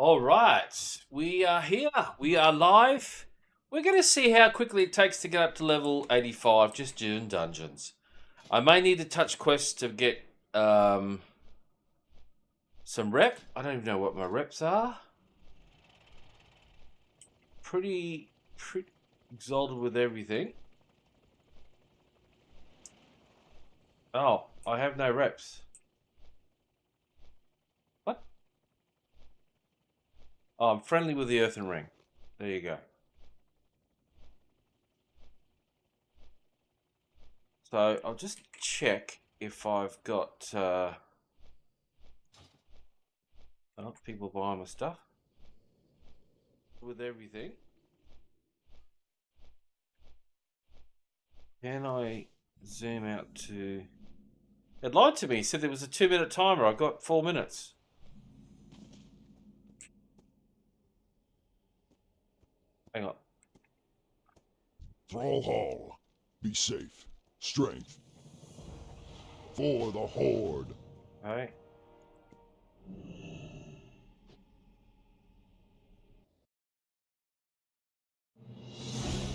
All right, we are here. We are live. We're going to see how quickly it takes to get up to level 85 just doing dungeons. I may need to touch quests to get some rep. I don't even know what my reps are. Pretty exalted with everything. Oh, I have no reps. What? Oh, I'm friendly with the earthen ring. There you go. So I'll just check if I've got people buying my stuff with everything. Can I zoom out to... It lied to me. It said there was a 2-minute timer. I got 4 minutes. Hang on. Thrall Hall. Be safe. Strength. For the Horde. Alright.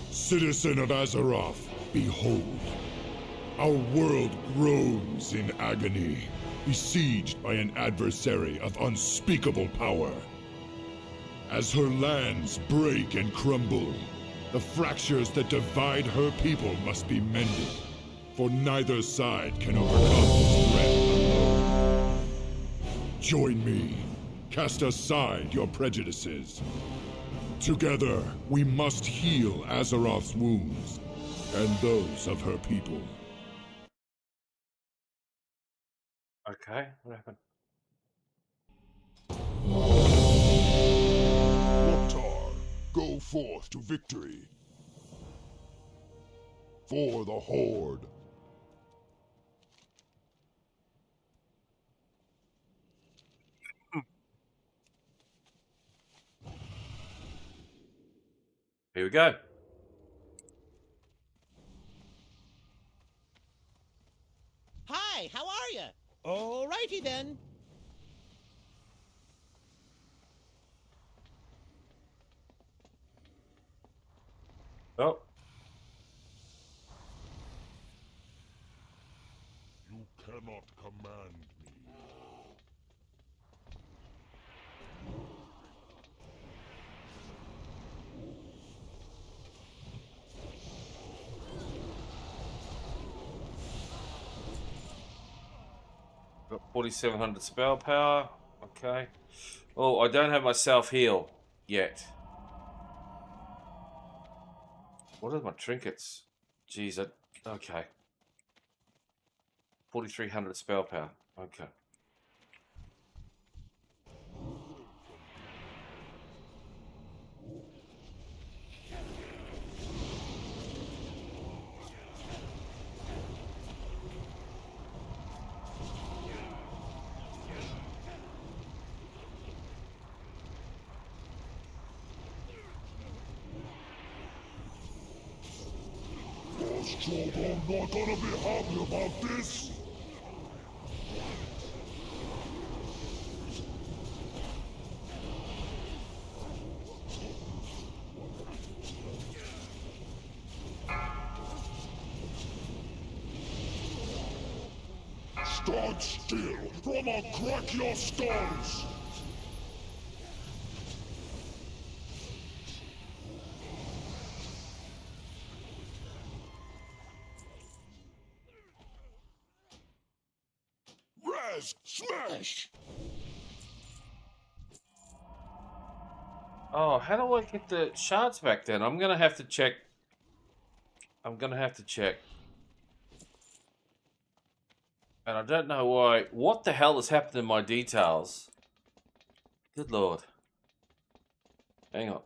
Citizen of Azeroth, behold. Our world groans in agony, besieged by an adversary of unspeakable power. As her lands break and crumble, the fractures that divide her people must be mended, for neither side can overcome this threat alone. Join me. Cast aside your prejudices. Together, we must heal Azeroth's wounds, and those of her people. Okay, what happened? Loktar, go forth to victory. For the Horde. Here we go. Hi, how are you? Alrighty then. Oh. You cannot command me. Got 4,700 spell power. Okay. Oh, I don't have my self-heal yet. What are my trinkets? Jeez, okay. 4,300 spell power. Okay. I'm not gonna be happy about this. Stand still, or I'll crack your skulls! Raz, smash! Oh, how do I get the shards back then? I'm gonna have to check. I'm gonna have to check. And I don't know why. What the hell has happened in my details? Good lord. Hang on.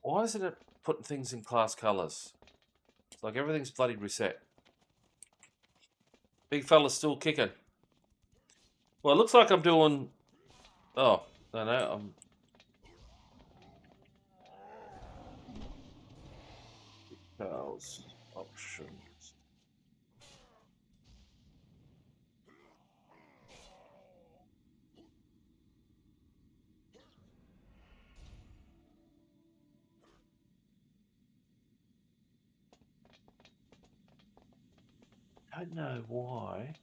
Why isn't it putting things in class colors? It's like everything's bloody reset. Big fella's still kicking. Well, it looks like I'm doing... Oh, no, I'm... Details, options. don't know why.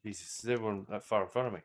Jesus, is everyone that far in front of me?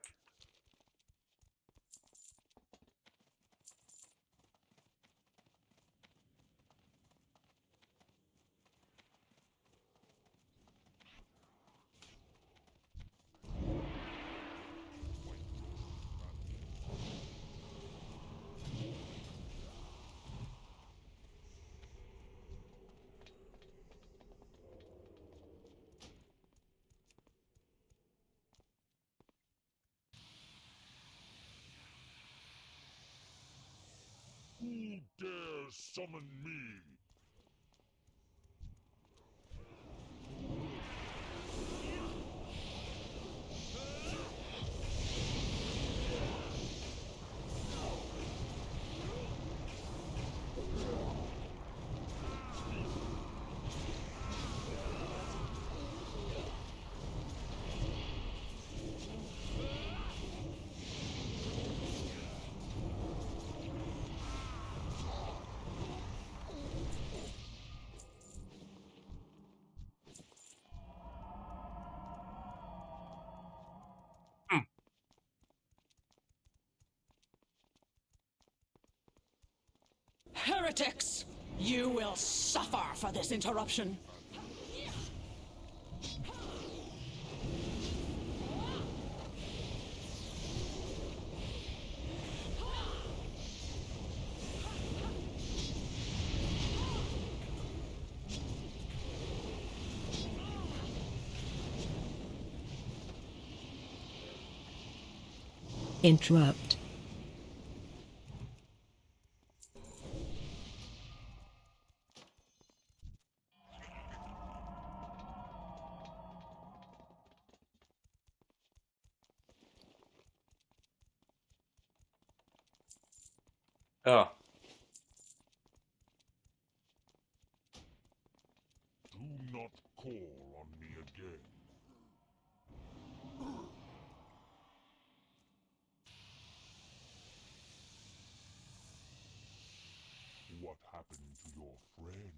Who dares summon me? Heretics! You will suffer for this interruption. Interrupt. Oh. Do not call on me again. What happened to your friend?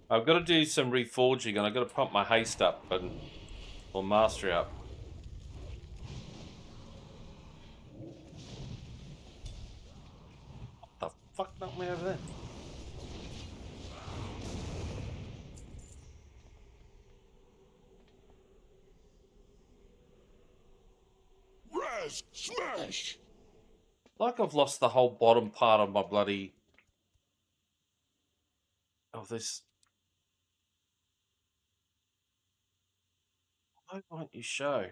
I've got to do some reforging, and I've got to pump my haste up or mastery up. What the fuck knocked me over there? Raz, smash! Like I've lost the whole bottom part of my bloody... of this... Why won't you show?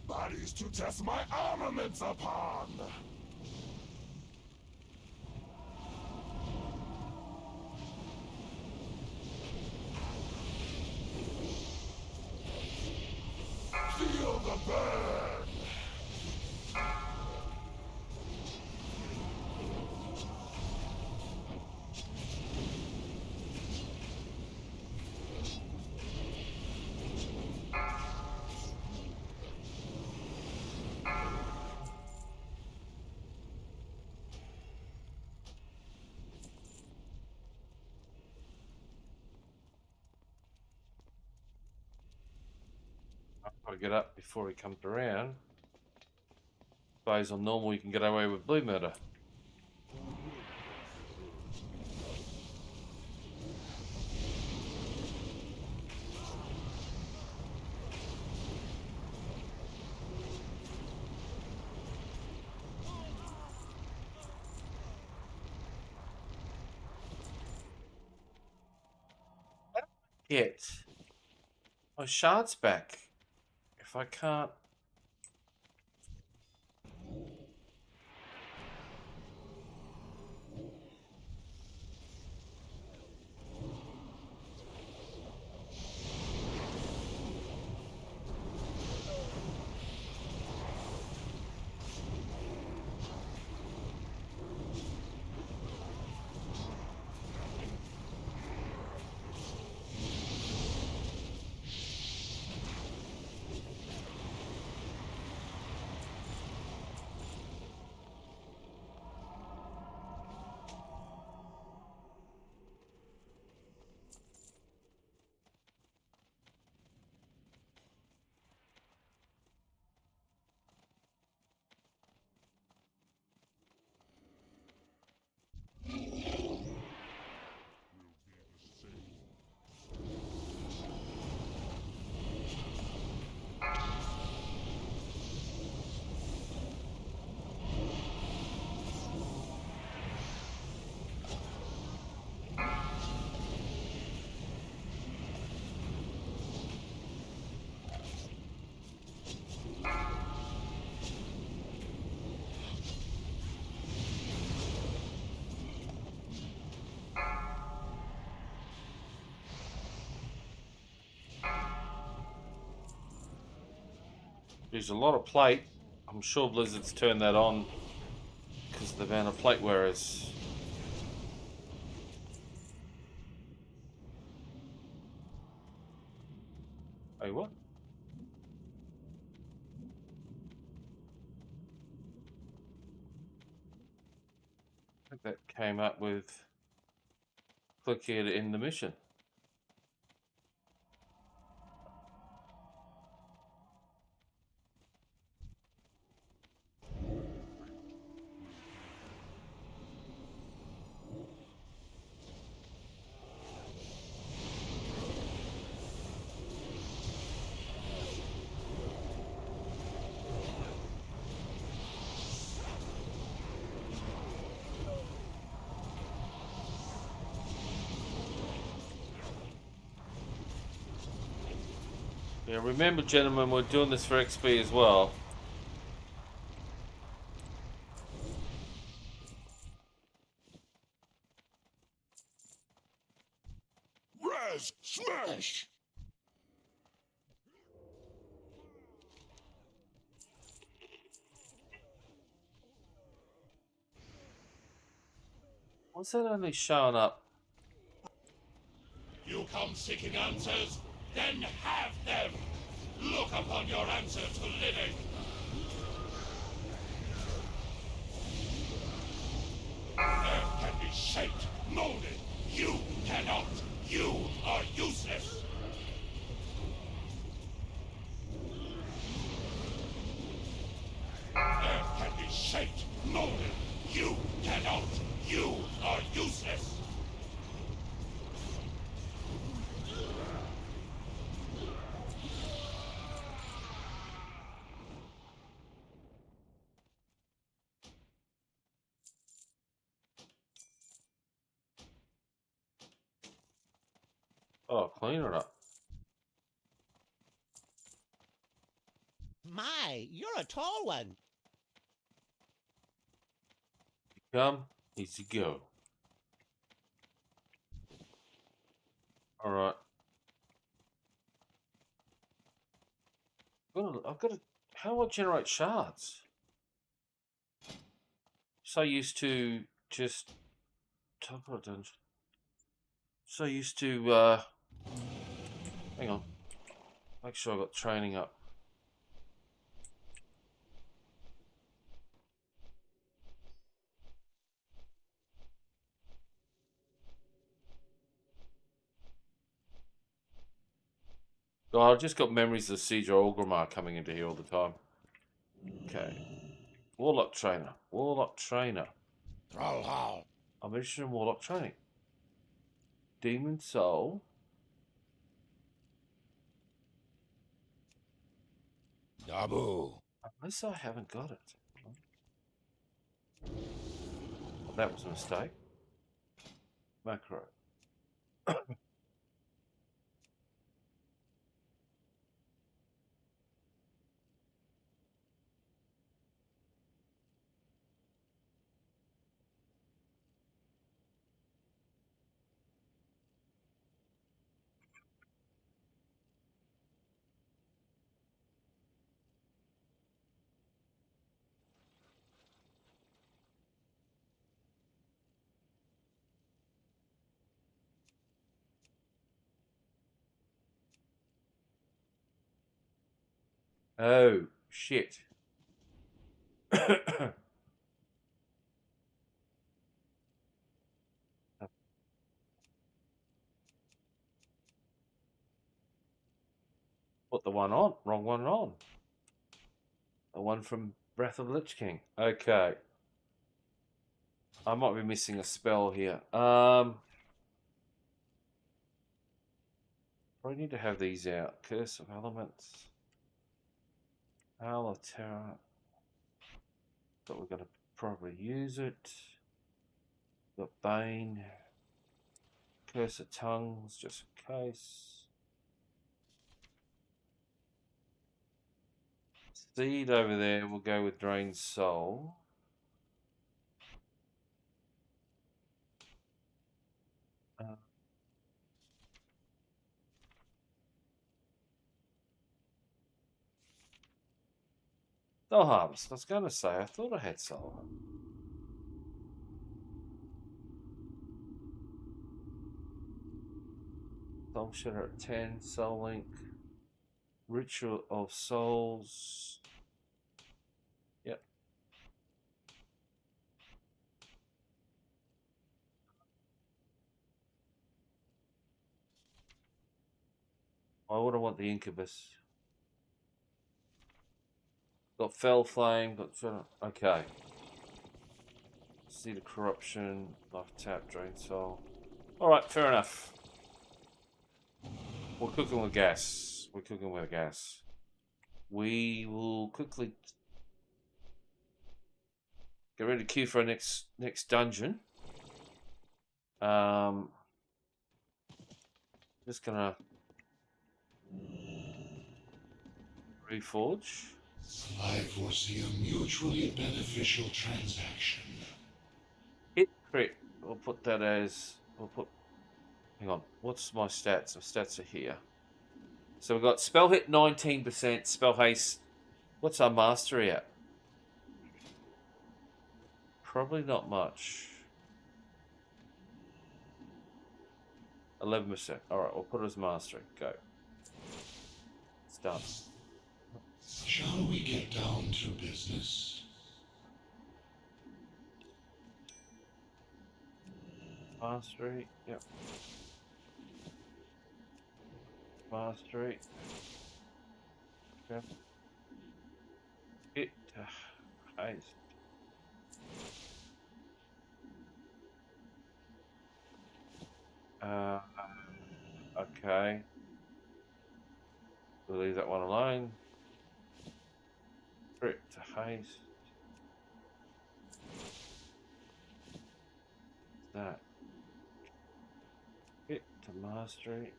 Bodies to test my armaments upon! Feel the burn! I've got to get up before he comes around. Plays on normal, you can get away with blue murder. Get My shard's back. If I can't... There's a lot of plate. I'm sure Blizzard's turned that on because of the amount of plate wearers. Hey, what? I think that came up with click here to end the mission. Yeah, remember, gentlemen, we're doing this for XP as well. Raz, smash! What's that only showing up? You come seeking answers, then have them! Look upon your answer to living! Earth can be shaped, molded. You cannot. You are useless. Earth can be shaped, molded. You cannot. You are useless. Oh, clean it up. My, you're a tall one. Come, easy go. All right. I've got to. How do I generate shards? So used to just Twilight Dungeons. So used to. Hang on. Make sure I got training up. God, I've just got memories of Siege or Orgrimmar coming into here all the time. Okay. Warlock Trainer. Warlock Trainer. Trollhall. I'm interested in Warlock Training. Demon Soul. Dabu. Unless I haven't got it. Well, that was a mistake. Macro. Oh, shit. Put the one on. Wrong one on. The one from Breath of the Lich King. Okay. I might be missing a spell here. Probably need to have these out. Curse of Elements. Howl of Terror. But we're going to probably use it. Got Bane. Curse of Tongues, just in case. Seed over there, we'll go with Drained Soul. Soul Harvest, I was going to say, I thought I had Soul. Soul Shatter at 10, Soul Link. Ritual of Souls. Yep. Why would I want the Incubus? Got Fell Flame, got... Okay. Seed of Corruption, Life Tap, Drain Soul. Alright, fair enough. We're cooking with gas. We're cooking with gas. We will quickly get ready to queue for our next dungeon. Just gonna reforge. I foresee a mutually beneficial transaction. Hit crit. We'll put that as. We'll put. Hang on. What's my stats? My stats are here. So we've got spell hit 19%, spell haste. What's our mastery at? Probably not much. 11%. Alright, we'll put it as mastery. Go. It's done. Shall we get down to business? Mastery. Yep. Mastery. Okay. Hit. Haste. Okay. We'll leave that one alone. Crit to haste. That. Hit to mastery.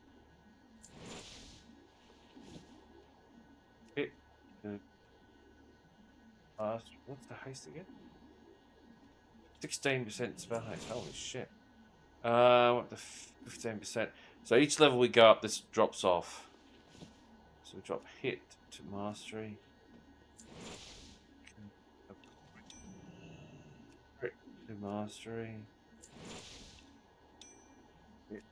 Hit to mastery. What's the haste again? 16% spell haste. Holy shit. What the 15%. So each level we go up, this drops off. So we drop hit to mastery. Crit to mastery. Hit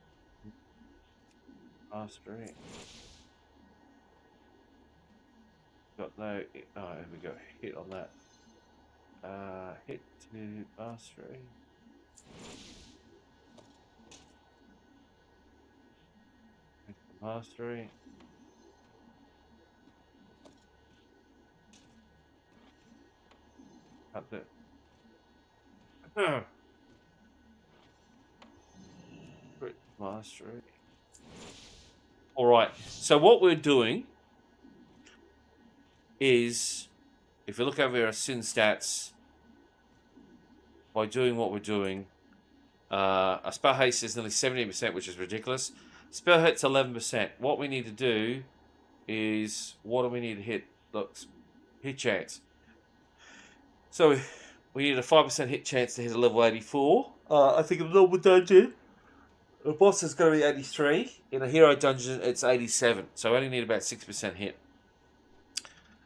mastery. Got no. Oh, here we go. Hit on that. Hit to mastery. Mastery. Cut that. Crit mastery. All right. So what we're doing is, if you look over our sin stats, by doing what we're doing, our spell haste is nearly 70%, which is ridiculous. Spell hit's 11%. What we need to do is, what do we need to hit? Look, hit chance. So we need a 5% hit chance to hit a level 84. I think in a normal dungeon, the boss is going to be 83. In a hero dungeon, it's 87. So we only need about 6% hit.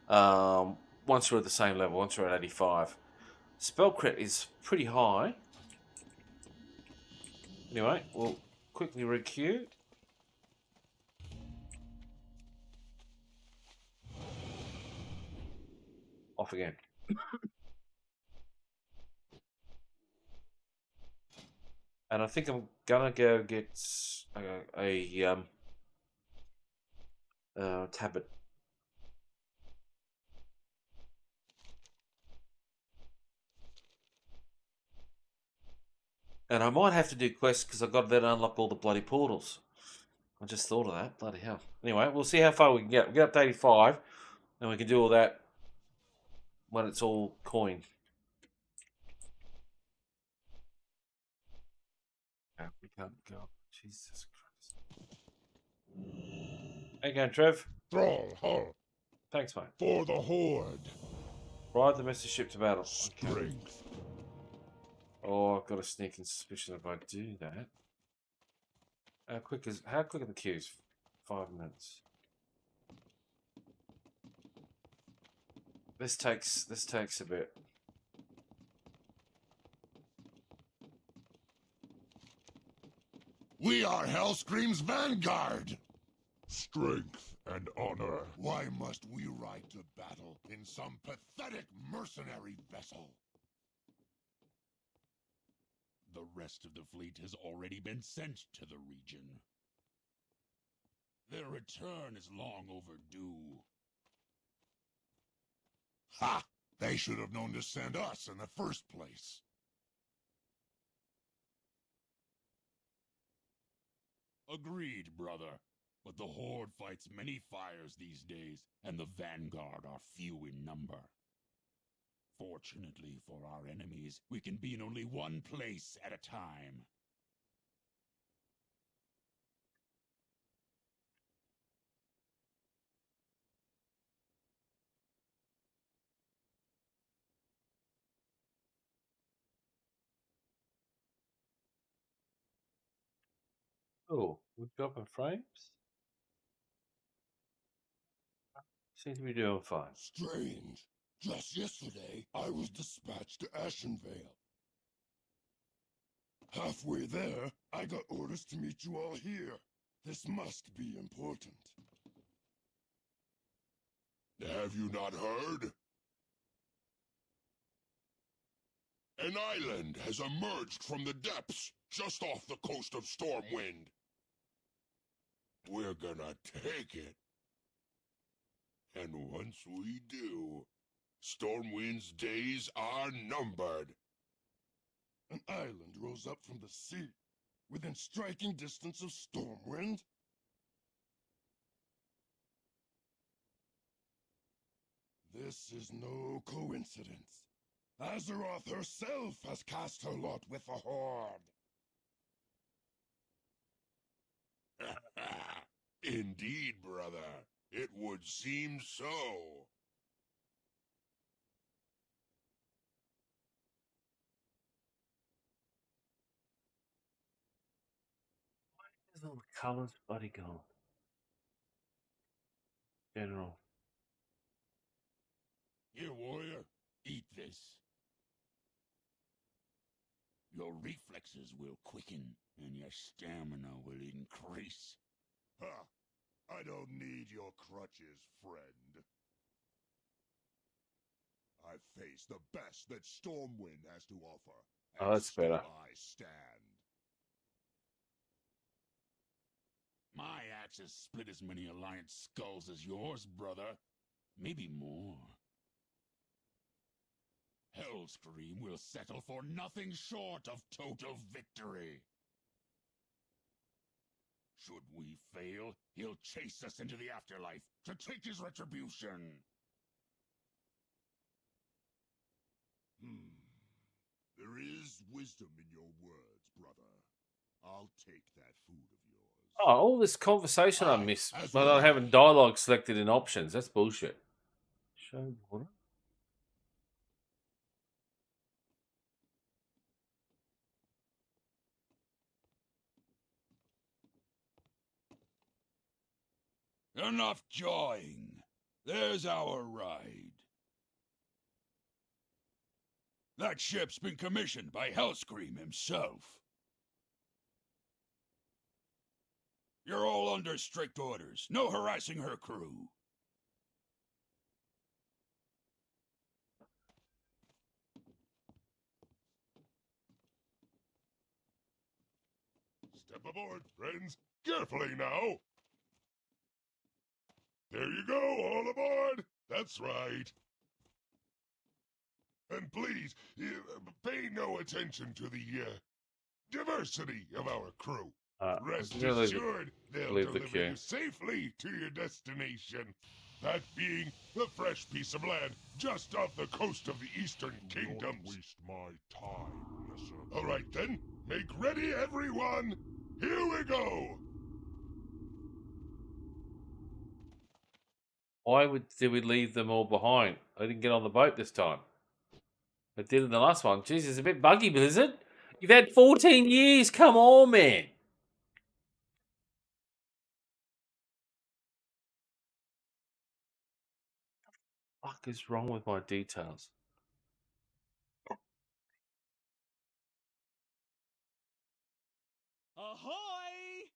Once we're at the same level, once we're at 85. Spell crit is pretty high. Anyway, we'll quickly requeue. off again. And I think I'm gonna go get a tablet. And I might have to do quests because I've got to then unlock all the bloody portals. I just thought of that. Bloody hell. Anyway, we'll see how far we can get. We'll get up to 85, and we can do all that when it's all coined. We can't go. Jesus Christ. How you going, Trev? Thrall, hull, Thanks, mate. for the Horde. Ride the message ship to battle. Okay. Strength. Oh, I've got a sneaking suspicion if I do that. How quick are the queues? 5 minutes. This takes a bit. We are Hellscream's vanguard. Strength and honor. Why must we ride to battle in some pathetic mercenary vessel? The rest of the fleet has already been sent to the region. Their return is long overdue. Ha! They should have known to send us in the first place. Agreed, brother. But the Horde fights many fires these days, and the Vanguard are few in number. Fortunately for our enemies, we can be in only one place at a time. Oh, we're dropping frames? Seem to be doing fine. Strange. Just yesterday, I was dispatched to Ashenvale. Halfway there, I got orders to meet you all here. This must be important. Have you not heard? An island has emerged from the depths, just off the coast of Stormwind. We're gonna take it. And once we do, Stormwind's days are numbered. An island rose up from the sea, within striking distance of Stormwind? This is no coincidence. Azeroth herself has cast her lot with the Horde. Indeed, brother. It would seem so. Where's all the colours bloody gone? General. Here, warrior, eat this. Your reflexes will quicken, and your stamina will increase. Ha! I don't need your crutches, friend. I face the best that Stormwind has to offer. Oh, that's still better. I stand. My axe has split as many Alliance skulls as yours, brother. Maybe more. Hellscream will settle for nothing short of total victory. Should we fail, he'll chase us into the afterlife to take his retribution. There is wisdom in your words, brother. I'll take that food of yours. Oh, all this conversation I missed, as but well not having dialogue selected in options. That's bullshit. Show water. Enough jawing. There's our ride. That ship's been commissioned by Hellscream himself. You're all under strict orders. No harassing her crew. Step aboard, friends. Carefully now. There you go, all aboard. That's right. And please, pay no attention to the diversity of our crew. Rest assured, they'll leave the deliver queue. you safely to your destination. That being the fresh piece of land just off the coast of the Eastern Kingdoms. Don't waste my time, lesser. All right then, make ready, everyone. Here we go. Why did we leave them all behind? I didn't get on the boat this time. I did in the last one. Jeez, it's a bit buggy, Blizzard. You've had 14 years. Come on, man. What the fuck is wrong with my details? Ahoy!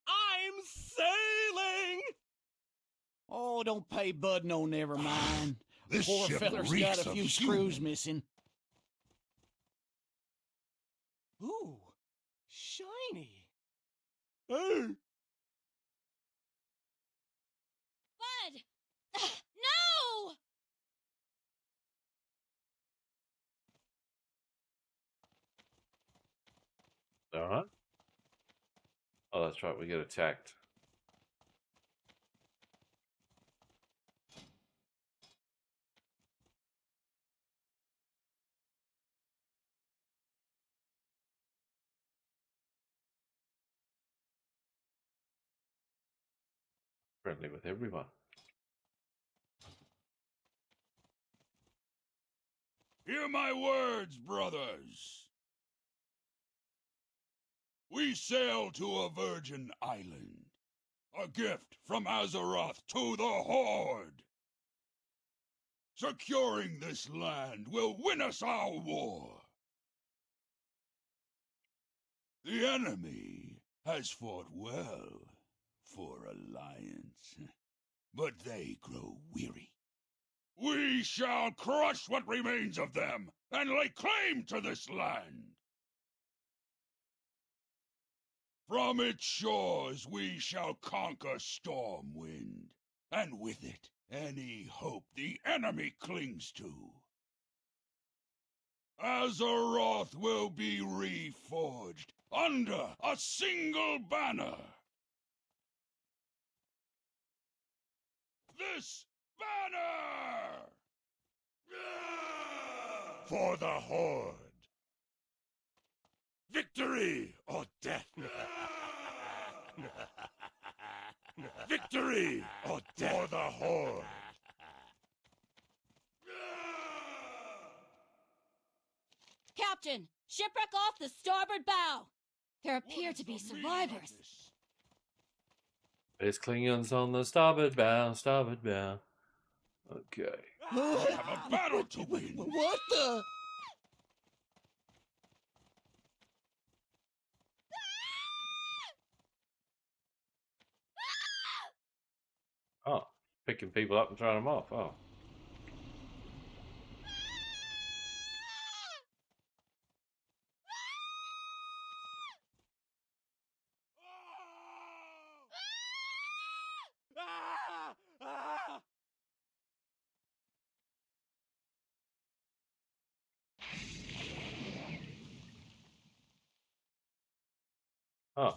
I'm sailing! Oh, don't pay Bud no never mind. This Poor ship feller's reeks got a of few human. screws missing. Ooh, shiny. Hey! Bud! No! All right. Oh, that's right. We get attacked. Friendly with everyone. Hear my words, brothers. We sail to a virgin island. A gift from Azeroth to the Horde. Securing this land will win us our war. The enemy has fought well for alliance, but they grow weary. We shall crush what remains of them and lay claim to this land. From its shores we shall conquer Stormwind, and with it any hope the enemy clings to. Azeroth will be reforged under a single banner. This banner! For the Horde. Victory or death. Victory or death. For the Horde. Captain, shipwreck off the starboard bow. There appear to be survivors. There's Klingons on the starboard bow, starboard bow. Okay. We have a battle to win. What the? Oh, picking people up and throwing them off. Oh. Oh.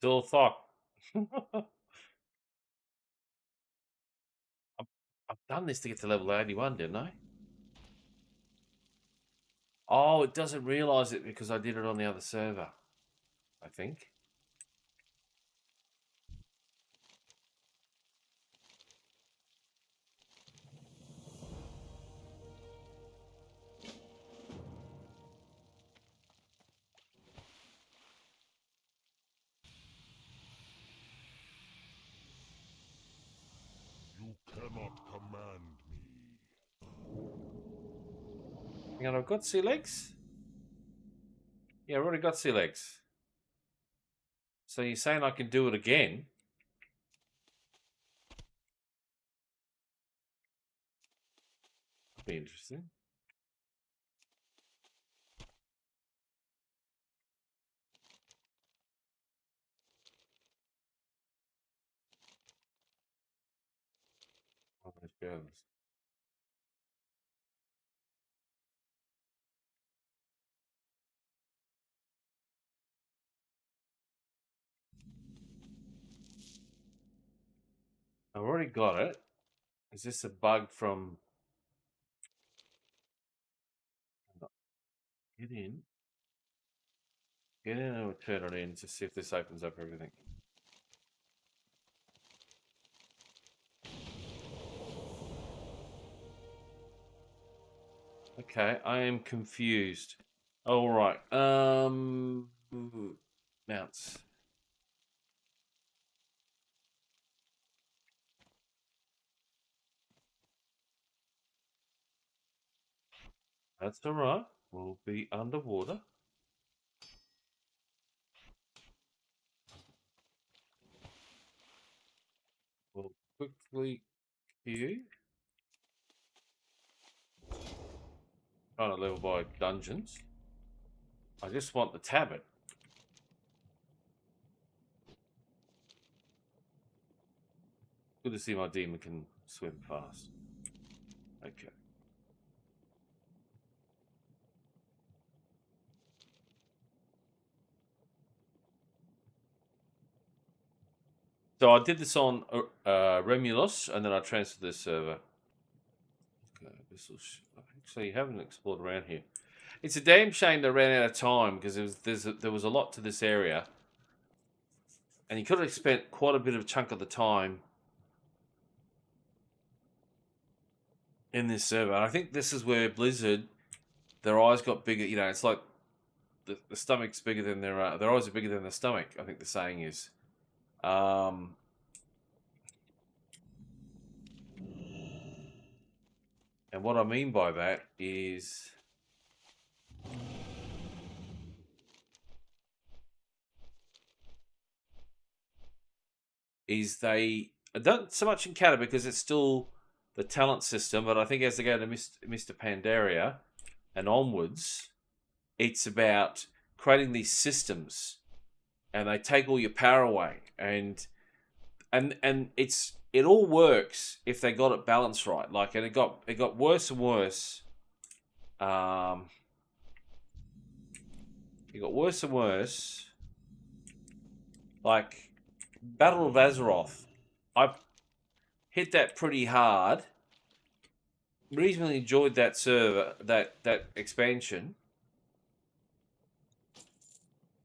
Still thought. I've done this to get to level 81, didn't I? Oh, it doesn't realise it because I did it on the other server, I think. cannot command me. Hang on, I've got sea legs? Yeah, I've already got sea legs. So you're saying I can do it again? That'd be interesting. Oh, those girls. I've already got it. Is this a bug from... Get in. Get in and we'll turn it in to see if this opens up everything. Okay, I am confused. All right. Mounts. That's all right. We'll be underwater. We'll quickly queue. Trying to level by dungeons. I just want the tabard. Good to see my demon can swim fast. Okay. So I did this on Remulus, and then I transferred this server. Okay, this will actually haven't explored around here. It's a damn shame they ran out of time because there was a lot to this area, and you could have spent quite a bit of a chunk of the time in this server. And I think this is where Blizzard, their eyes got bigger. You know, it's like the stomach's bigger than their eyes are bigger than the stomach. I think the saying is. And what I mean by that is they don't so much in Cata because it's still the talent system, but I think as they go to Mr. Pandaria and onwards, it's about creating these systems, and they take all your power away, and it all works if they got it balanced right. Like, and it got worse and worse. It got worse and worse. Like Battle of Azeroth, I hit that pretty hard. Reasonably enjoyed that server, that expansion.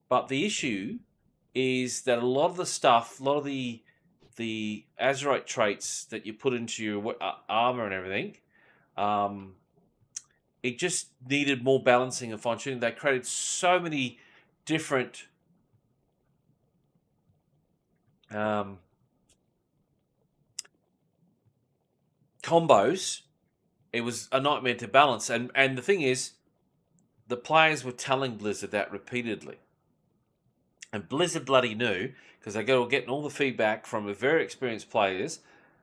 But the issue is that a lot of the stuff, a lot of the Azeroth traits that you put into your armor and everything, it just needed more balancing and fine tuning. They created so many different combos. It was a nightmare to balance, and the thing is, the players were telling Blizzard that repeatedly. And Blizzard bloody knew, because they were getting all the feedback from the very experienced players.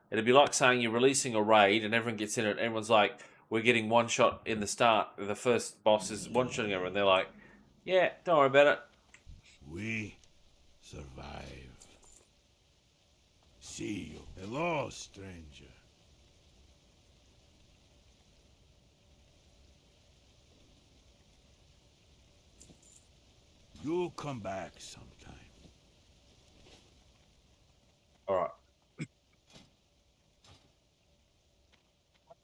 It'd be like saying you're releasing a raid and everyone gets in it. And everyone's like, we're getting one shot in the start. The first boss is one-shotting everyone. They're like, yeah, don't worry about it. We survive. See you. Hello, stranger. You'll come back sometime. All right.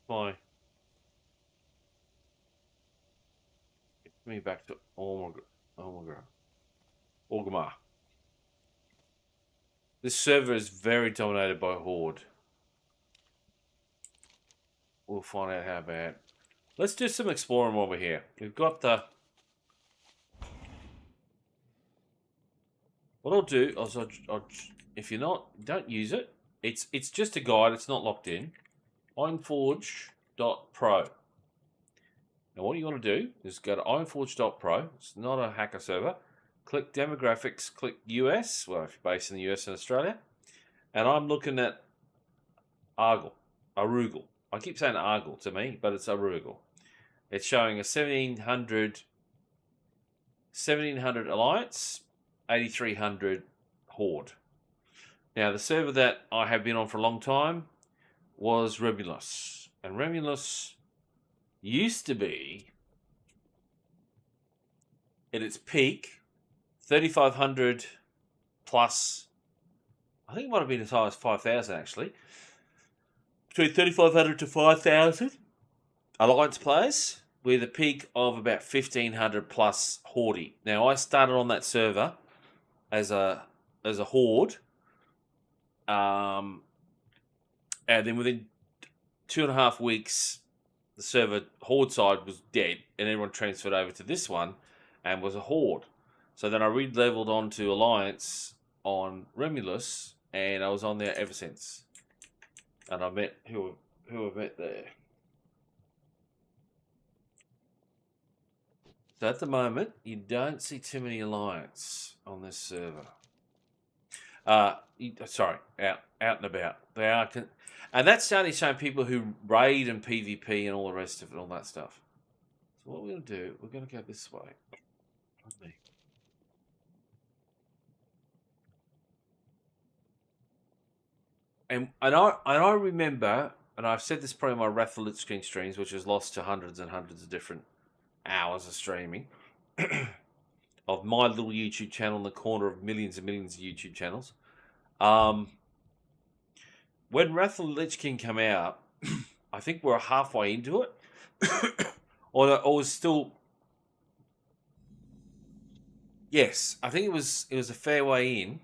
Why? Get me back to Orgrimmar. This server is very dominated by Horde. We'll find out how bad. Let's do some exploring while we're here. We've got the... What I'll do is, if you're not, don't use it. It's just a guide. It's not locked in. Ironforge.pro. Now what you want to do is go to ironforge.pro. It's not a hacker server. Click demographics, click US, well, if you're based in the US and Australia. And I'm looking at Argle. I keep saying Argle to me, but it's Arugel. It's showing a 1700 Alliance, 8300 Horde. Now, the server that I have been on for a long time was Remulus. And Remulus used to be, at its peak, 3500 plus, I think it might have been as high as 5000 actually. Between 3500 to 5000 Alliance players, with a peak of about 1500 plus Horde. Now, I started on that server as a Horde, and then within 2.5 weeks, the server Horde side was dead, and everyone transferred over to this one and was a Horde. So then I re-leveled onto Alliance on Remulus, and I was on there ever since. And I met who I met there. So at the moment, you don't see too many Alliance on this server. Sorry, out and about. They are, and that's only showing people who raid and PvP and all the rest of it, all that stuff. So what we're going to do, we're going to go this way. And I remember, and I've said this probably in my Wrath of the Lich King streams, which has lost to hundreds and hundreds of different hours of streaming of my little YouTube channel in the corner of millions and millions of YouTube channels. When Wrath of the Lich King came out, I think we're halfway into it, or was still. Yes, I think it was a fair way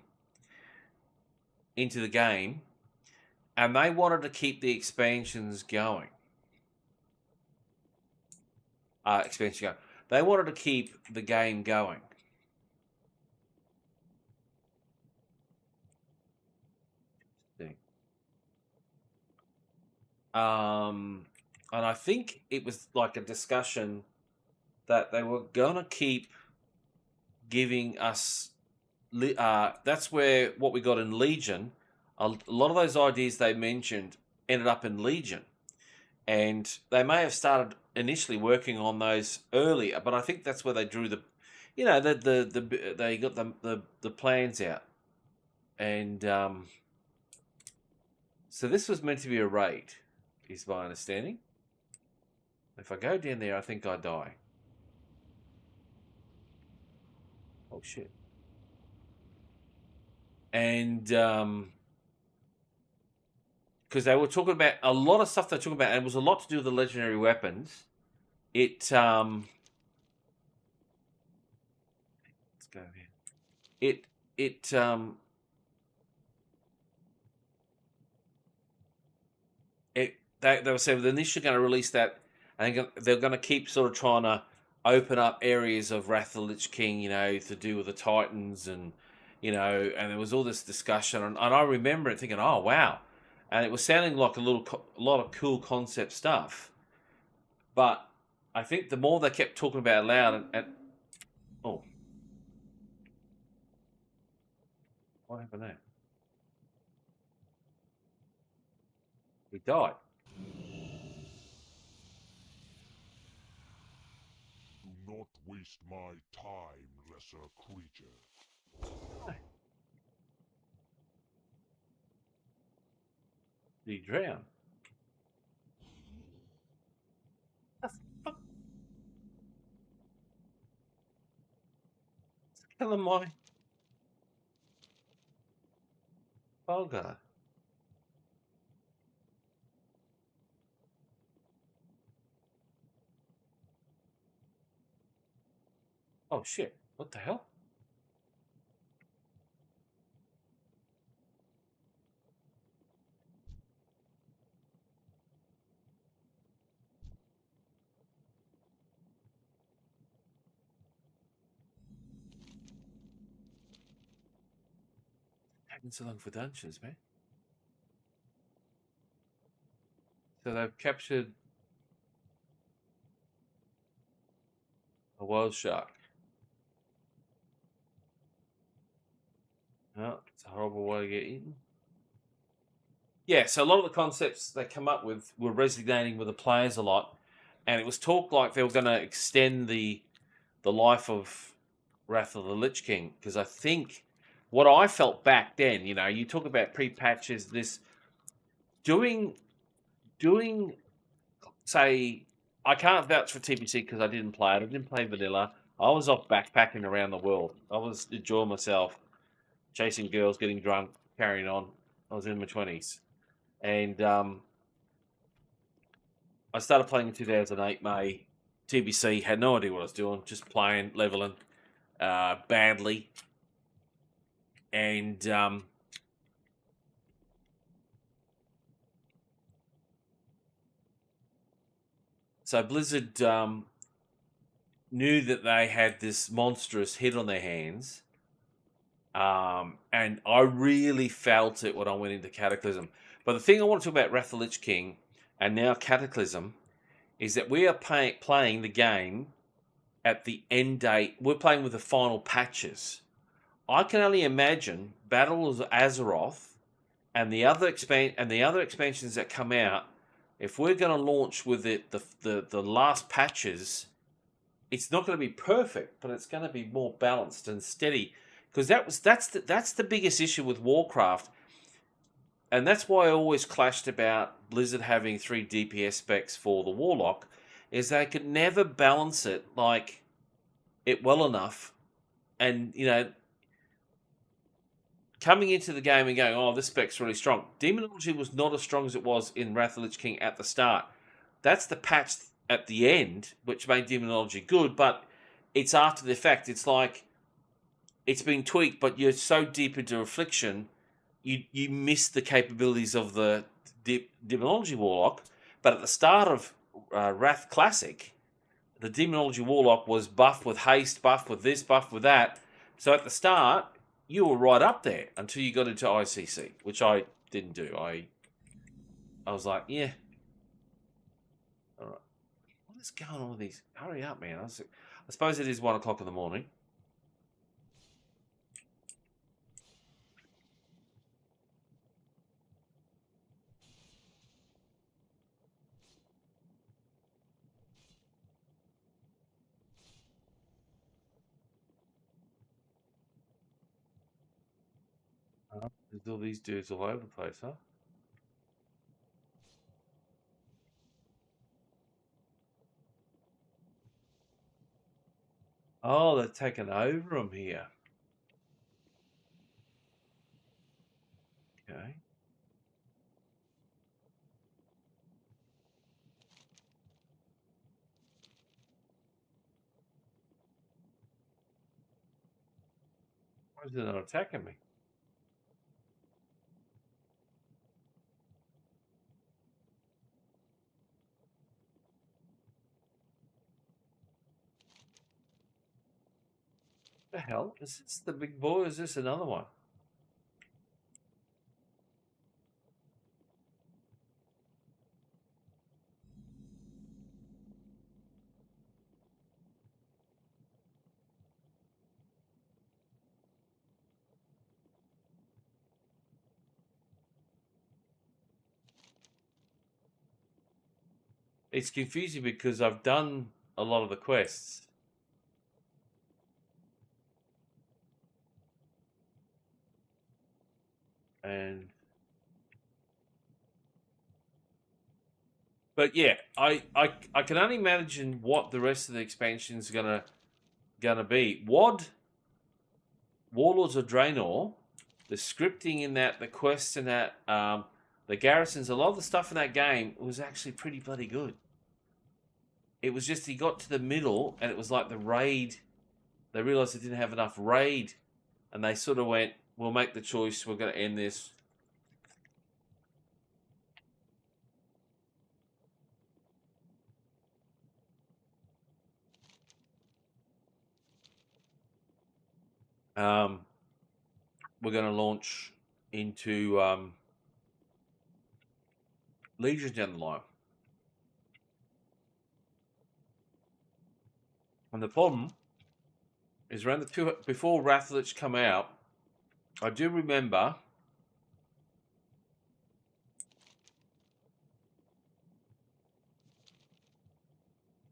into the game. And they wanted to keep the expansions going. They wanted to keep the game going. And I think it was like a discussion that they were going to keep giving us. That's where what we got in Legion. A lot of those ideas they mentioned ended up in Legion, and they may have started initially working on those earlier, but I think that's where they drew they got the plans out, and so this was meant to be a raid, is my understanding. If I go down there, I think I die. Oh shit! And because they were talking about a lot of stuff they're talking about, and it was a lot to do with the legendary weapons. Let's go here. They were saying they're initially going to release that, and they're going to keep sort of trying to open up areas of Wrath of the Lich King, to do with the Titans, and and there was all this discussion, and I remember it thinking, oh wow. And it was sounding like a lot of cool concept stuff. But I think the more they kept talking about it loud, and oh. What happened there? He died. Do not waste my time, lesser creature. Did he drown? The fuck? It's killing my bugger. Oh shit! What the hell? Taking so long for dungeons, man. So they've captured a whale shark. Oh, it's a horrible way to get eaten. Yeah, so a lot of the concepts they come up with were resonating with the players a lot, and it was talk like they were going to extend the life of Wrath of the Lich King, because I think what I felt back then, you know, you talk about pre-patches, this doing say, I can't vouch for TPC because I didn't play it. I didn't play vanilla. I was off backpacking around the world. I was enjoying myself, chasing girls, getting drunk, carrying on. I was in my 20s. And I started playing in 2008 May. TBC, had no idea what I was doing, just playing, leveling badly. And so Blizzard knew that they had this monstrous hit on their hands. And I really felt it when I went into Cataclysm. But the thing I want to talk about Wrath of the Lich King and now Cataclysm is that we are playing the game at the end date. We're playing with the final patches. I can only imagine Battle of Azeroth and the other expansions that come out. If we're going to launch with it, the last patches, it's not going to be perfect, but it's going to be more balanced and steady. Because that's the biggest issue with Warcraft, and that's why I always clashed about Blizzard having 3 DPS specs for the Warlock, is they could never balance it well enough, and you know, coming into the game and going, oh, this spec's really strong. Demonology was not as strong as it was in Wrath of the Lich King at the start. That's the patch at the end, which made Demonology good, but it's after the fact. It's like it's been tweaked, but you're so deep into Affliction, you miss the capabilities of the Demonology Warlock. But at the start of Wrath Classic, the Demonology Warlock was buffed with haste, buffed with this, buffed with that. So at the start, you were right up there until you got into ICC, which I didn't do. I was like, yeah. All right. What is going on with these? Hurry up, man. I suppose it is 1 o'clock in the morning. There's all these dudes all over the place, huh? Oh, they're taking over them here. Okay. Why is it not attacking me? The hell? Is this the big boy or is this another one? It's confusing because I've done a lot of the quests. But yeah, I can only imagine what the rest of the expansion's gonna be. Warlords of Draenor, the scripting in that, the quests in that, the garrisons, a lot of the stuff in that game was actually pretty bloody good. It was just he got to the middle and it was like the raid. They realised they didn't have enough raid, and they sort of went, "We'll make the choice. We're going to end this." We're going to launch into Legion down the line. And the problem is around the two before Rathlich come out, I do remember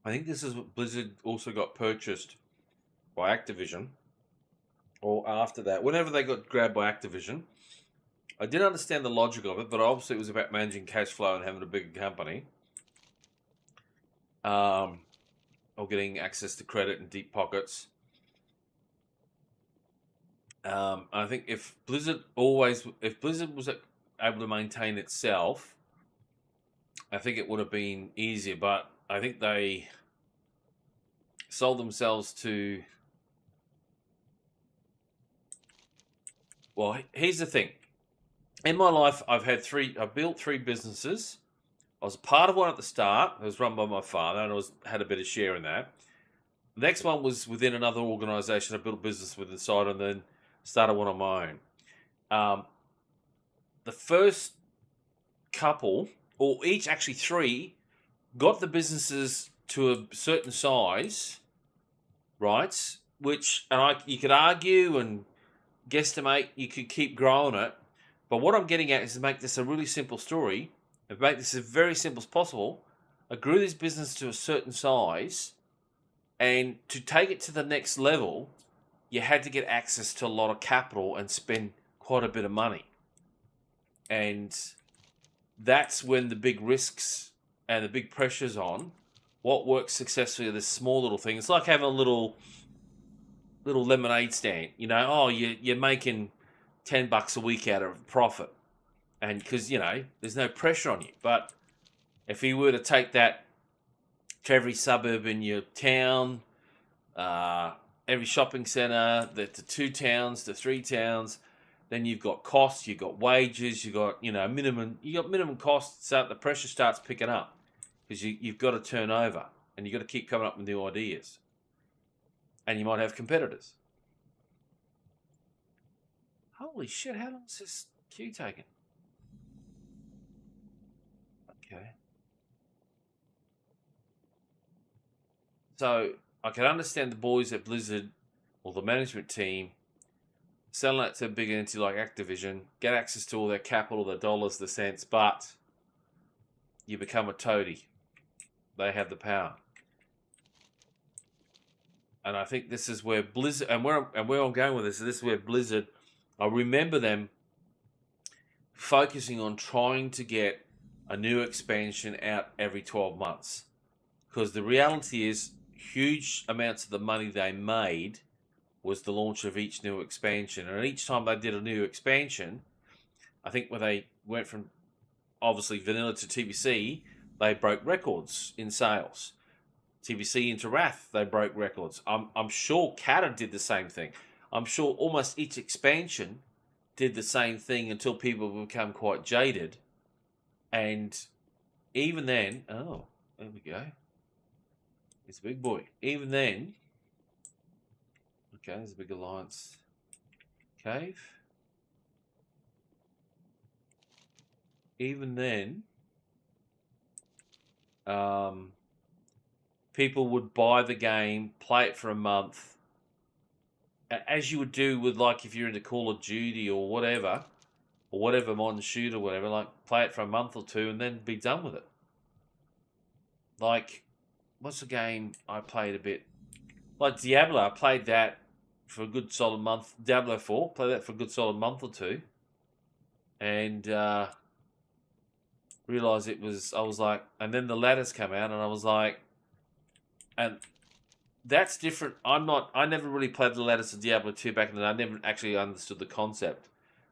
I think this is what Blizzard also got purchased by Activision, or after that, whenever they got grabbed by Activision. I didn't understand the logic of it, but obviously it was about managing cash flow and having a bigger company, or getting access to credit and deep pockets. I think if Blizzard was able to maintain itself, I think it would have been easier. But I think they sold themselves to. Well, here's the thing. In my life, I built three businesses. I was part of one at the start. It was run by my father, and I had a bit of share in that. The next one was within another organisation. I built a business with inside, and then started one on my own. The first couple, or each actually three, got the businesses to a certain size, right? You could argue and guesstimate, you could keep growing it. But what I'm getting at is to make this a really simple story, and make this as very simple as possible. I grew this business to a certain size, and to take it to the next level, you had to get access to a lot of capital and spend quite a bit of money. And that's when the big risks and the big pressure's on. What works successfully are this small little thing. It's like having a little lemonade stand. You're making $10 a week out of profit. And because, there's no pressure on you. But if you were to take that to every suburb in your town, every shopping centre, the 2 towns, the 3 towns, then you've got costs, you've got wages, you've got, minimum costs. So the pressure starts picking up because you've got to turn over and you've got to keep coming up with new ideas. And you might have competitors. Holy shit, how long is this queue taking? Okay. So I can understand the boys at Blizzard or the management team selling that to a big entity like Activision, get access to all their capital, the dollars, the cents, but you become a toady. They have the power. And I think this is where Blizzard, and where I'm going with this is where Blizzard, I remember them focusing on trying to get a new expansion out every 12 months. Because the reality is, huge amounts of the money they made was the launch of each new expansion. And each time they did a new expansion, I think when they went from, obviously, vanilla to TBC, they broke records in sales. TBC into Wrath, they broke records. I'm sure Cata did the same thing. I'm sure almost each expansion did the same thing until people become quite jaded. And even then, oh, there we go. It's a big boy. Even then, okay, there's a big alliance cave. Even then, people would buy the game, play it for a month, as you would do with, like, if you're into Call of Duty or whatever modern shooter or whatever, like, play it for a month or two and then be done with it. Like, what's the game I played a bit? Like Diablo, I played that for a good solid month. Diablo 4, played that for a good solid month or two. And realised I was like, and then the ladders come out and I was like, and that's different. I never really played the ladders of Diablo 2 back in the day. I never actually understood the concept.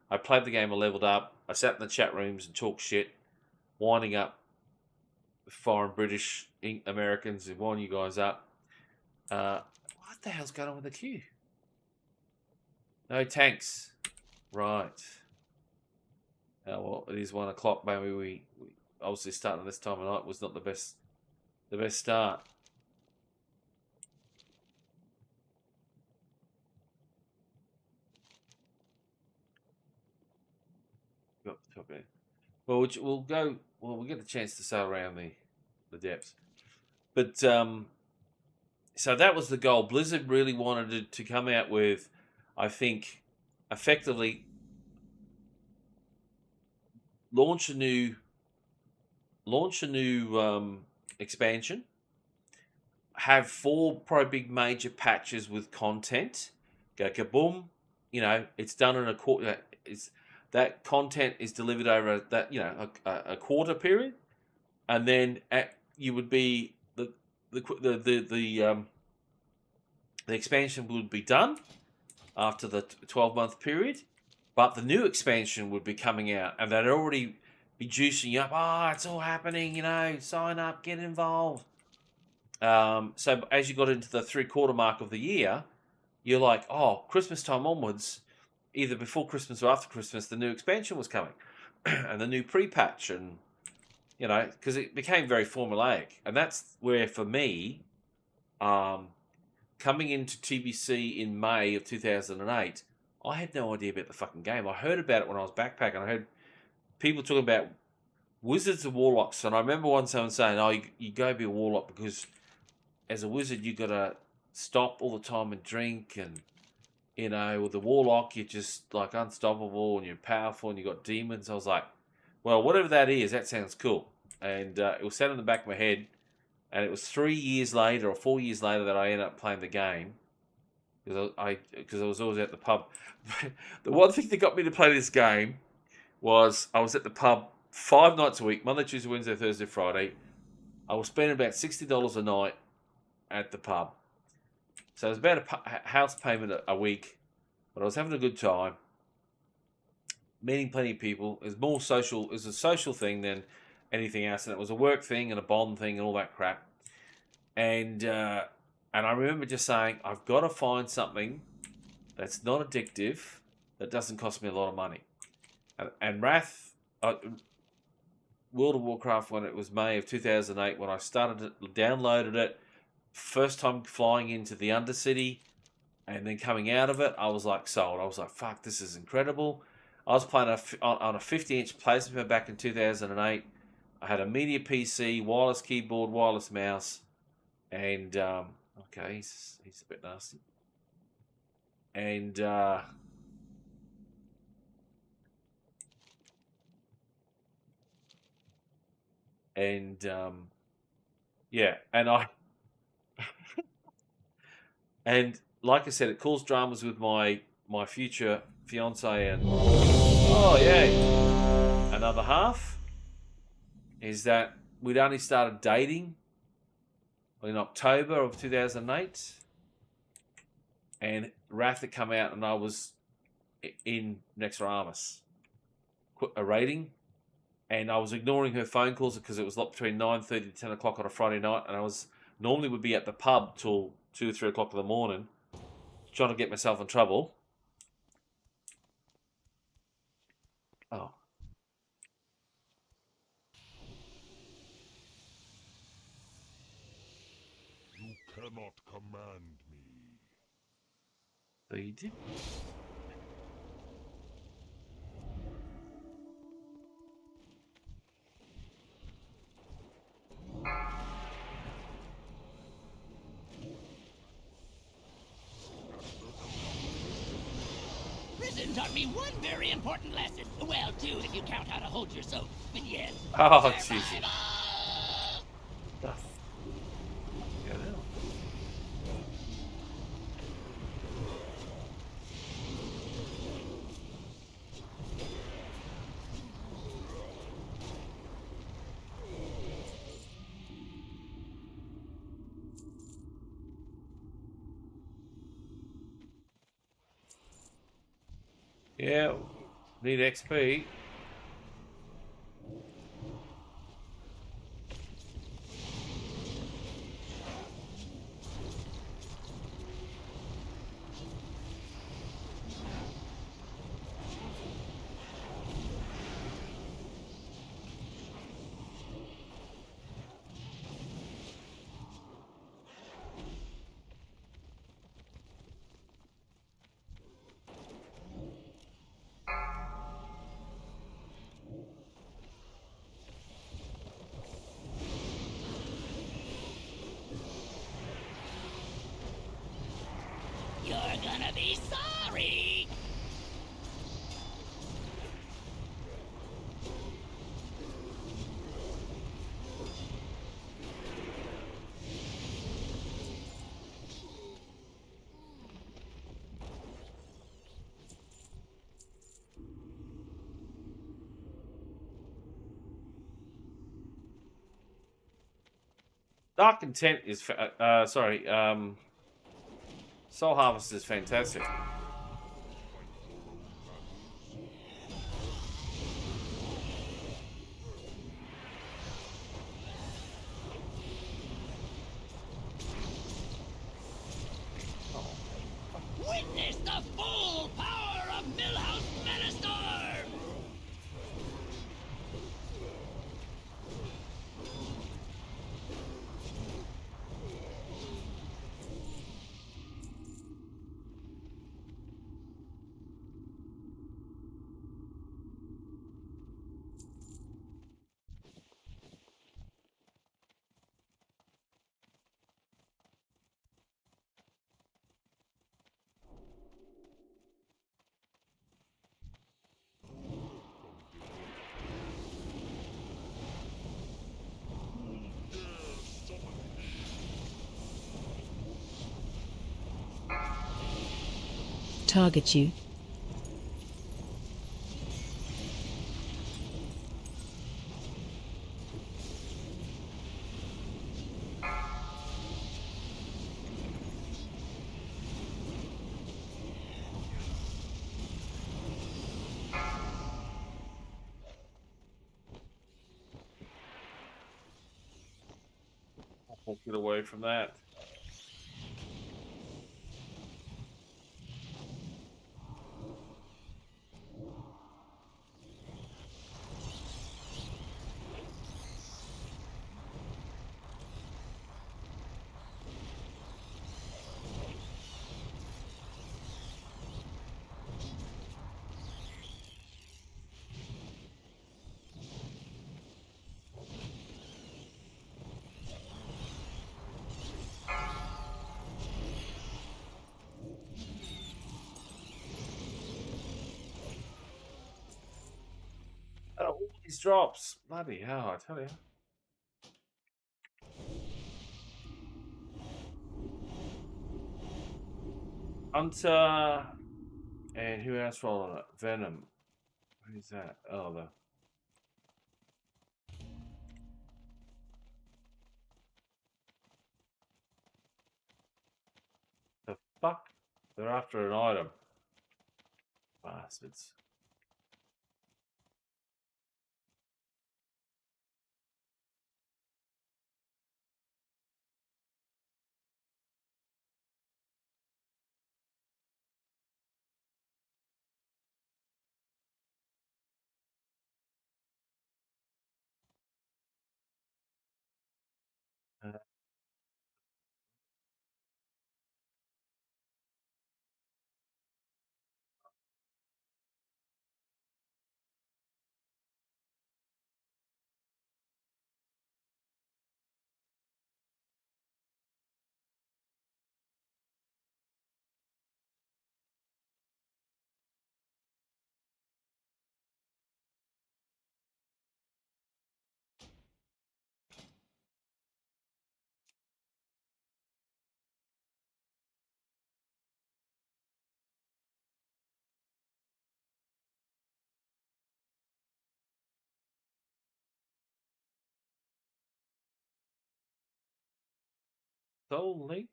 I played the game, I leveled up, I sat in the chat rooms and talked shit, winding up foreign British Americans and winding you guys up. What the hell's going on with the queue? No tanks. Right. Well, it is 1 o'clock. Maybe we obviously starting this time of night was not the best start. Got the top end. Well, we'll get the chance to sail around the depths. But so that was the goal. Blizzard really wanted to come out with, I think, effectively launch a new expansion, have 4 probably big major patches with content, go kaboom, it's done in a quarter. That content is delivered over a quarter period, and then you would be the expansion would be done after the 12-month period, but the new expansion would be coming out, and they'd already be juicing you up. Oh, it's all happening, sign up, get involved. So as you got into the 3/4 mark of the year, you're like, oh, Christmas time onwards, either before Christmas or after Christmas, the new expansion was coming, and the new pre-patch, and because it became very formulaic, and that's where for me, coming into TBC in May of 2008, I had no idea about the fucking game. I heard about it when I was backpacking. I heard people talking about wizards and warlocks, and I remember someone saying, "Oh, you go be a warlock because as a wizard you got to stop all the time and drink, and with the warlock you're just like unstoppable and you're powerful and you got demons." I was like, well, whatever that is, that sounds cool, and it was sat in the back of my head. And it was 3 years later or 4 years later that I ended up playing the game, because I was always at the pub. The one thing that got me to play this game was I was at the pub 5 nights a week, Monday, Tuesday, Wednesday, Thursday, Friday. I was spending about $60 a night at the pub. So it was about a house payment a week, but I was having a good time, meeting plenty of people. It was more social. It was a social thing than anything else, and it was a work thing and a bond thing and all that crap. And I remember just saying, I've got to find something that's not addictive, that doesn't cost me a lot of money. And Wrath, World of Warcraft, when it was May of 2008, when I started it, downloaded it, first time flying into the Undercity, and then coming out of it, I was like sold. I was like, fuck, this is incredible. I was playing on a 50-inch plasma back in 2008. I had a media PC, wireless keyboard, wireless mouse, and okay, he's a bit nasty. And yeah, and I and like I said, it caused dramas with my future fiance and another half. Is that we'd only started dating in October of 2008, and Wrath had come out, and I was in Nexramas, a rating, and I was ignoring her phone calls because it was between 9:30 to 10 o'clock on a Friday night, and I was normally would be at the pub till 2 or 3 o'clock in the morning, trying to get myself in trouble. Oh. You cannot command me. So you did. Prison taught me one very important lesson. Well, two if you count how to hold yourself. But yes. Oh, Jesus. Yeah, need XP. Dark Intent is Soul Harvest is fantastic. Witness the full power of Millhouse Metastar! Target you. I'll get away from that. All these drops. Bloody hell, I tell you. Hunter. And who else rolled on it? Venom. Who's that? Oh, the fuck? They're after an item. Bastards. Soul Link?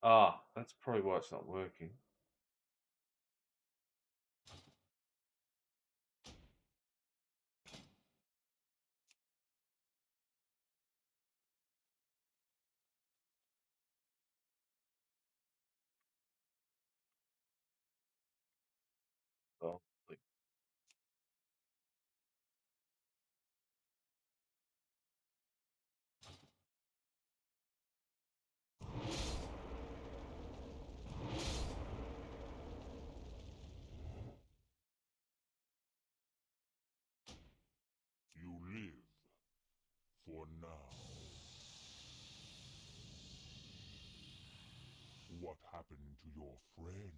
Ah, that's probably why it's not working. Soul Link. You live for now. What happened to your friend?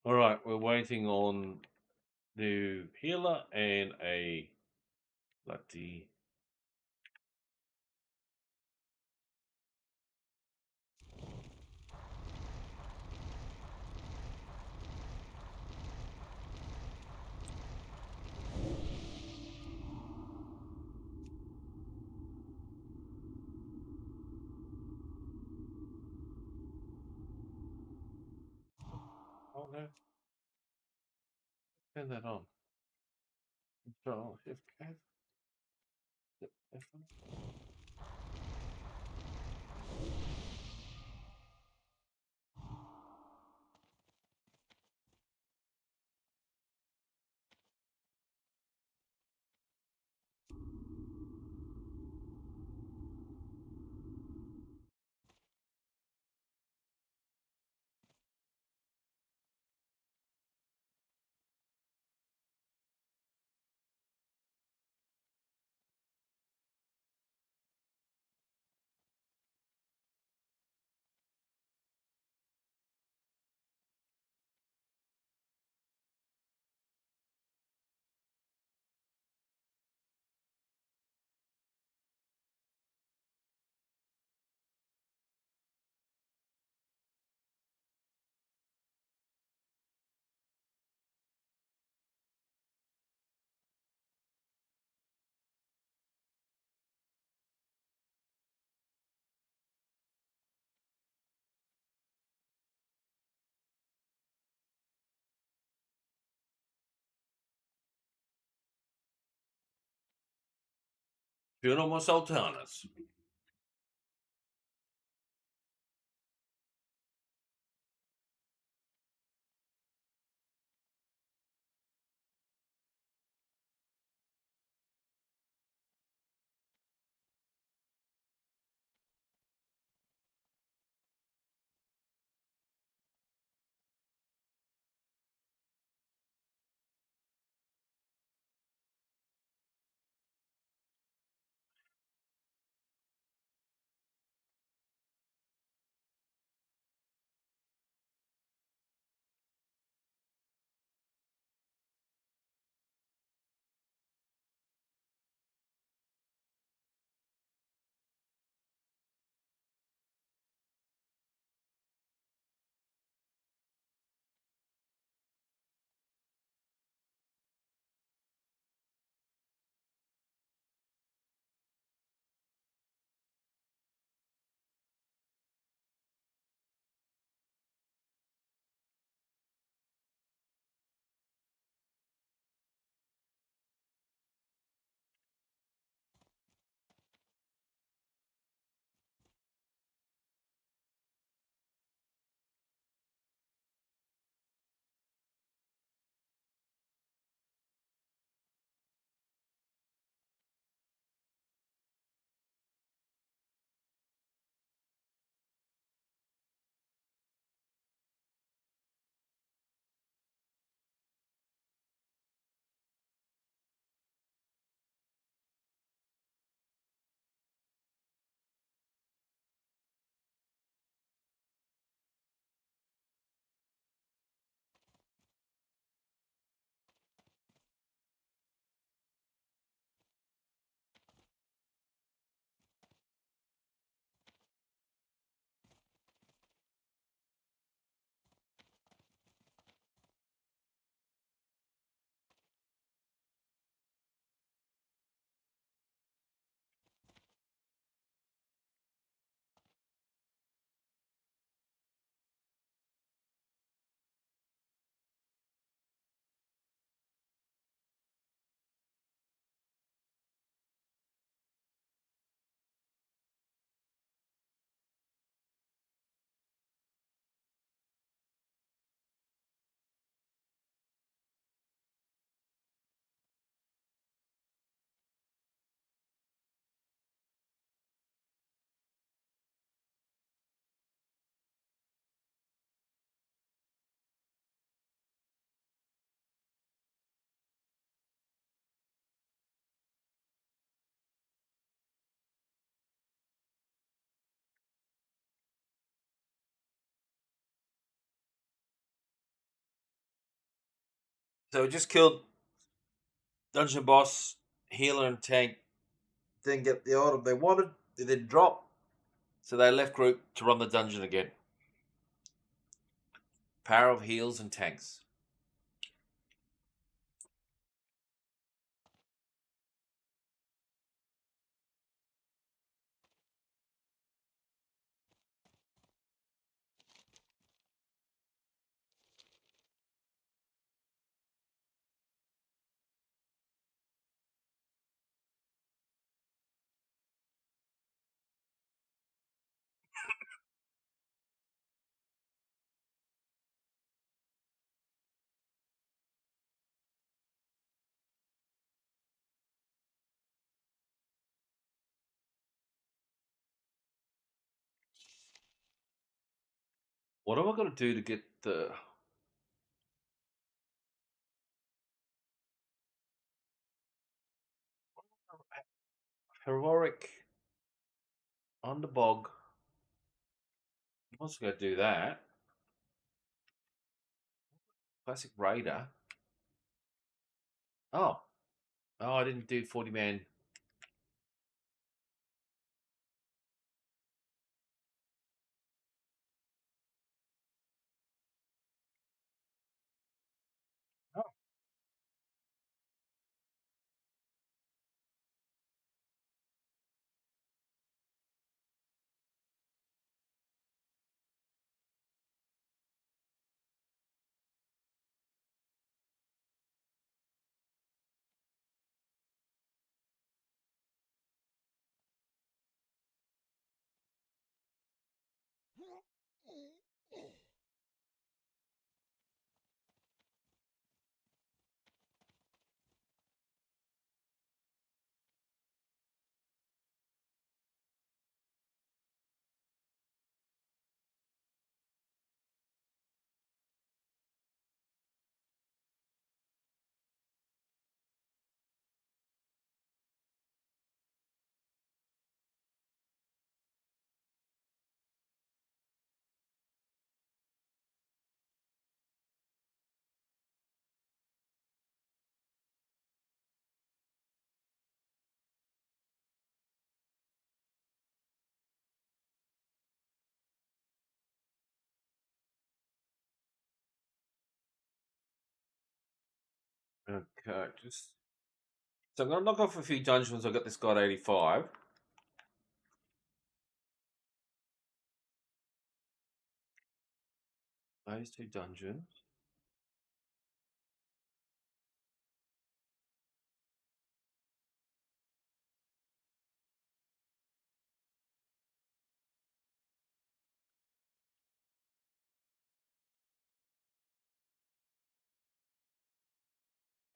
All right, we're waiting on the healer and a bloody. Oh no, turn that on. Control Shift F. F. Funeral Sultanas. So we just killed dungeon boss, healer, and tank. Didn't get the item they wanted. They didn't drop. So they left group to run the dungeon again. Power of heals and tanks. What am I going to do to get the heroic underbog? I'm also going to do that. Classic raider. Oh, I didn't do 40-man. Oh. Okay, just so I'm going to knock off a few dungeons. I got this god 85. Those two dungeons.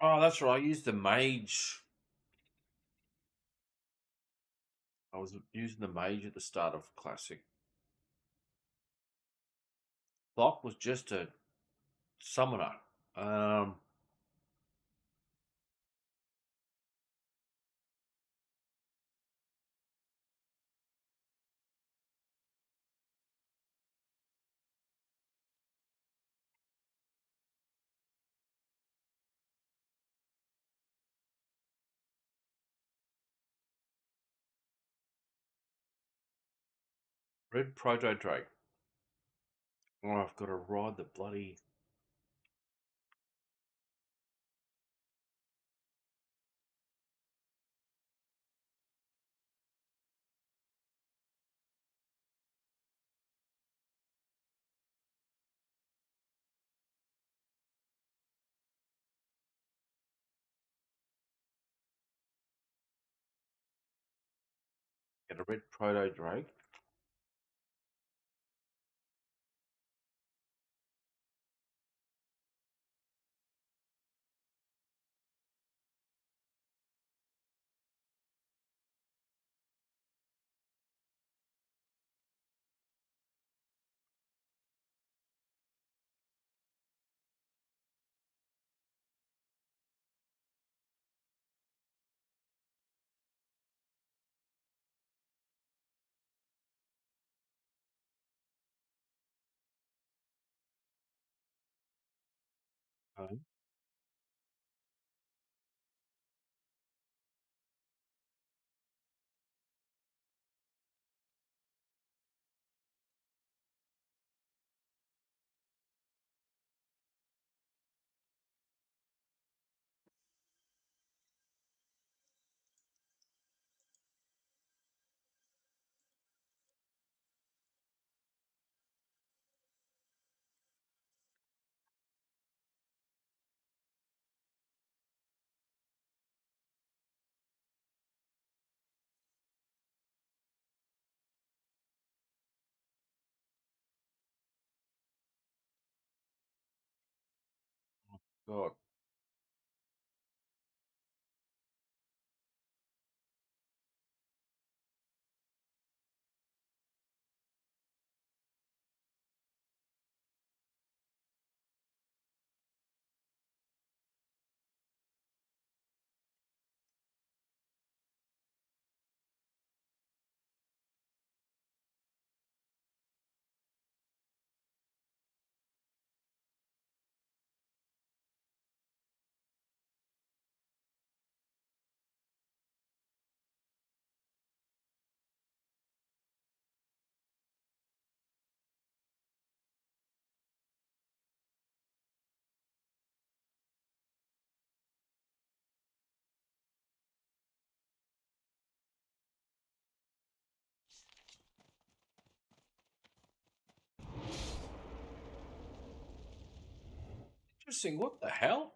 Oh, that's right. I used the mage. I was using the mage at the start of Classic. Block was just a summoner. Um, Red Proto Drake. Oh, I've got to ride the bloody. Get a Red Proto Drake. Okay. God. Interesting. What the hell?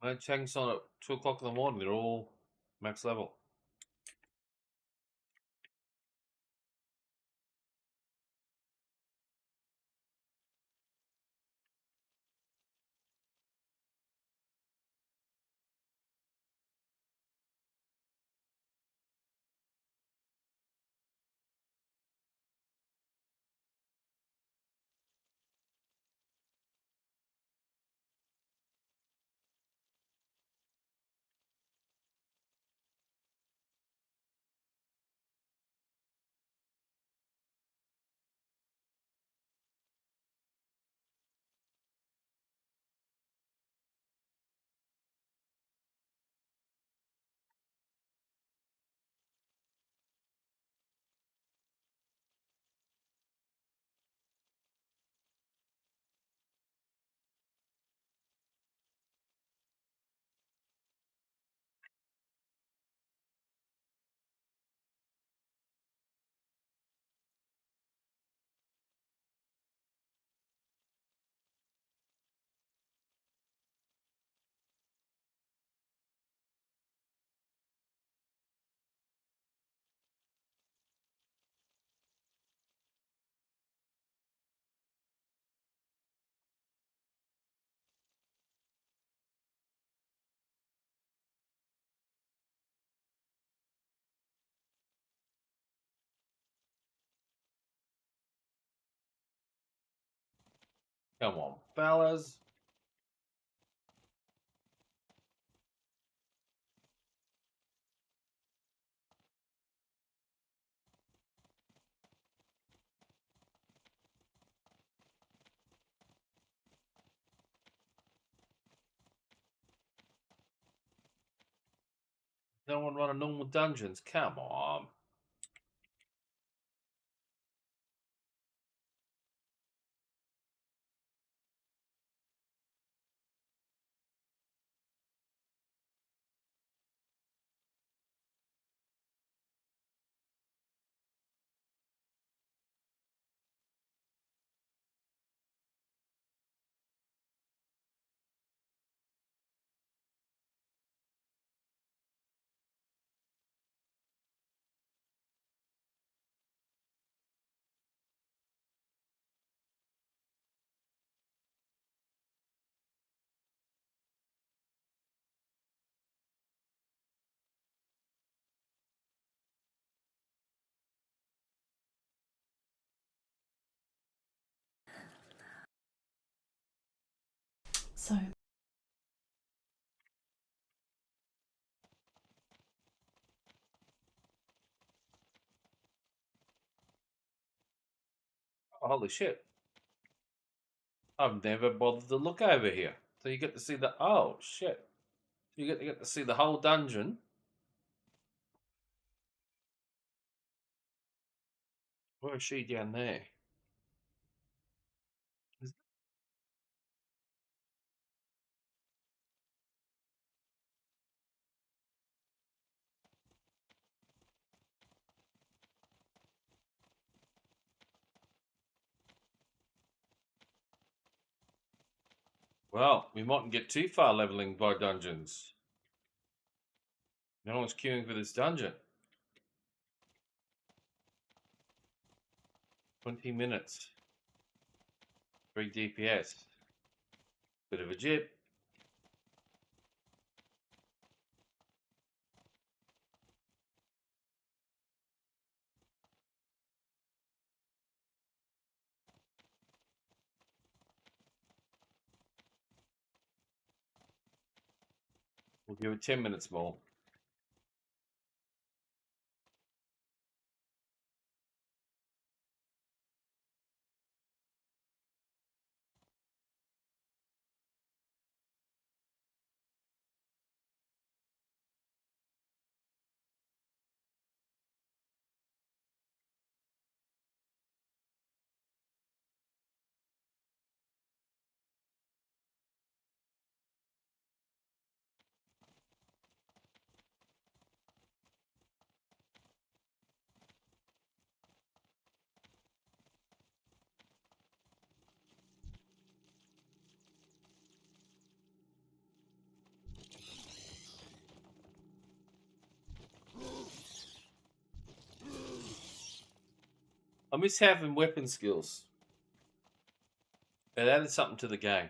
My tanks on at 2 o'clock in the morning. They're all max level. Come on, fellas. No one run a normal dungeons. Come on. So Oh, holy shit. I've never bothered to look over here. So you get to see the... Oh, shit. You get to see the whole dungeon. Where is she down there? Well, we mightn't get too far leveling by dungeons. No one's queuing for this dungeon. 20 minutes. 3 DPS. Bit of a jip. We'll give it 10 minutes more. I miss having weapon skills. It added something to the game.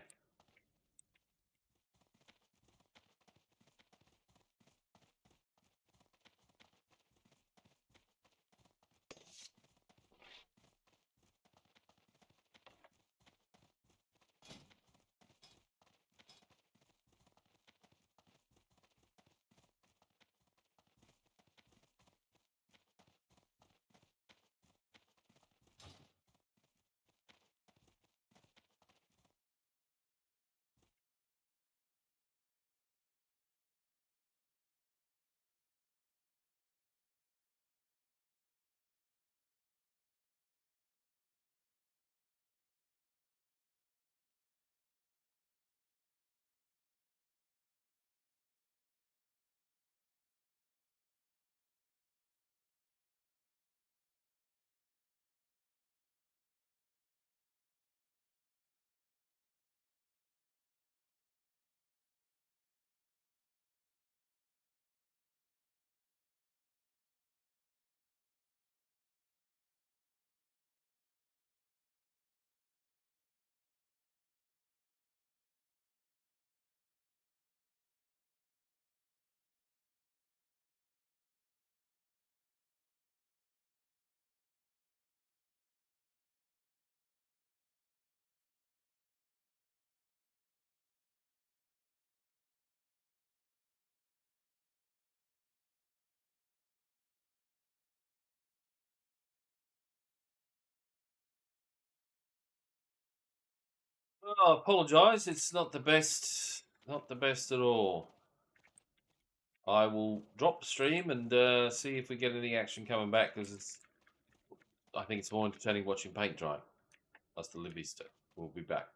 Oh, I apologise. It's not the best. Not the best at all. I will drop the stream and see if we get any action coming back, because I think it's more entertaining watching paint dry. That's the Libby stuff. We'll be back.